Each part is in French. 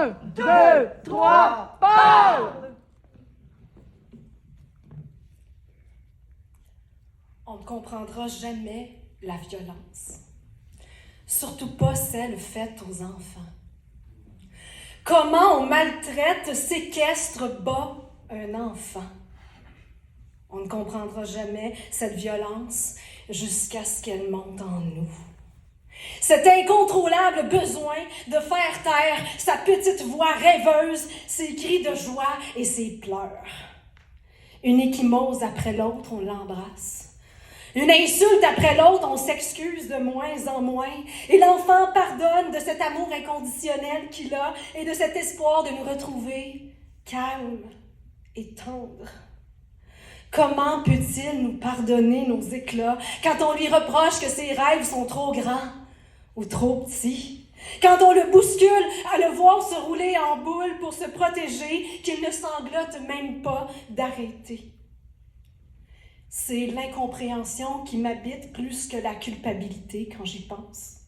1, 2, 3, parle! On ne comprendra jamais la violence. Surtout pas celle faite aux enfants. Comment on maltraite, séquestre, bat un enfant. On ne comprendra jamais cette violence jusqu'à ce qu'elle monte en nous. Cet incontrôlable besoin de faire taire sa petite voix rêveuse, ses cris de joie et ses pleurs. Une échymose après l'autre, on l'embrasse. Une insulte après l'autre, on s'excuse de moins en moins. Et l'enfant pardonne de cet amour inconditionnel qu'il a et de cet espoir de nous retrouver calme et tendre. Comment peut-il nous pardonner nos éclats quand on lui reproche que ses rêves sont trop grands ou trop petits? Quand on le bouscule à le voir se rouler en boule pour se protéger, qu'il ne sanglote même pas d'arrêter. C'est l'incompréhension qui m'habite plus que la culpabilité quand j'y pense.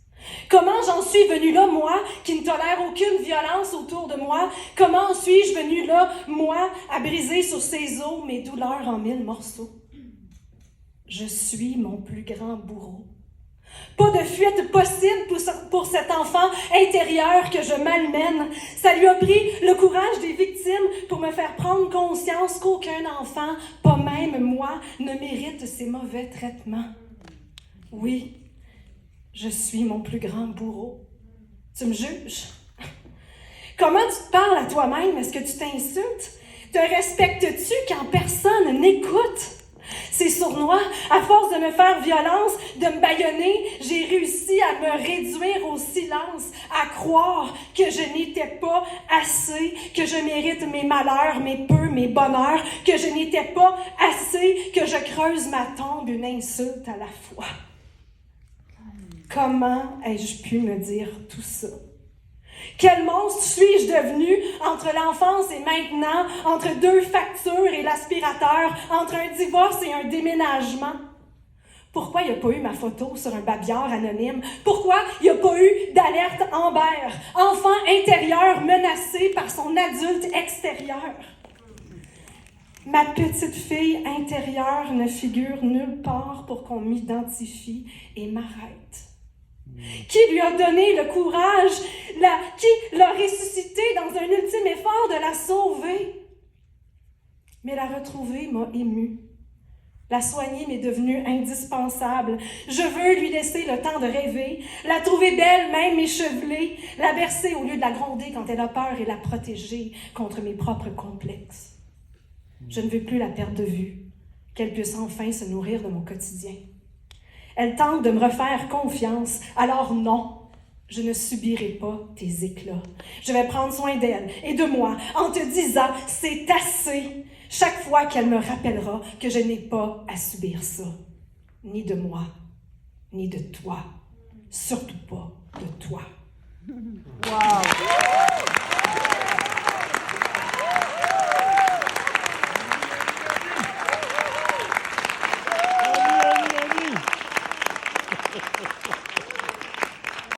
Comment j'en suis venue là, moi, qui ne tolère aucune violence autour de moi? Comment en suis-je venue là, moi, à briser sur ces os mes douleurs en 1000 morceaux? Je suis mon plus grand bourreau. Pas de fuite possible pour cet enfant intérieur que je malmène. Ça lui a pris le courage des victimes pour me faire prendre conscience qu'aucun enfant, pas même moi, ne mérite ces mauvais traitements. Oui, je suis mon plus grand bourreau. Tu me juges? Comment tu te parles à toi-même? Est-ce que tu t'insultes? Te respectes-tu quand personne n'écoute? C'est sournois, à force de me faire violence, de me bâillonner, j'ai réussi à me réduire au silence, à croire que je n'étais pas assez, que je mérite mes malheurs, mes peurs, mes bonheurs, que je n'étais pas assez, que je creuse ma tombe une insulte à la fois. Comment ai-je pu me dire tout ça? Quel monstre suis-je devenu entre l'enfance et maintenant, entre 2 factures et l'aspirateur, entre un divorce et un déménagement? Pourquoi il n'y a pas eu ma photo sur un babillard anonyme? Pourquoi il n'y a pas eu d'alerte Amber? Enfant intérieur menacé par son adulte extérieur. Ma petite fille intérieure ne figure nulle part pour qu'on m'identifie et m'arrête. Qui lui a donné le courage, qui l'a ressuscité dans un ultime effort de la sauver? Mais la retrouver m'a émue. La soigner m'est devenue indispensable. Je veux lui laisser le temps de rêver, la trouver belle, même échevelée, la bercer au lieu de la gronder quand elle a peur et la protéger contre mes propres complexes. Je ne veux plus la perdre de vue, qu'elle puisse enfin se nourrir de mon quotidien. Elle tente de me refaire confiance, alors non, je ne subirai pas tes éclats. Je vais prendre soin d'elle et de moi en te disant « c'est assez » chaque fois qu'elle me rappellera que je n'ai pas à subir ça, ni de moi, ni de toi, surtout pas de toi. Wow!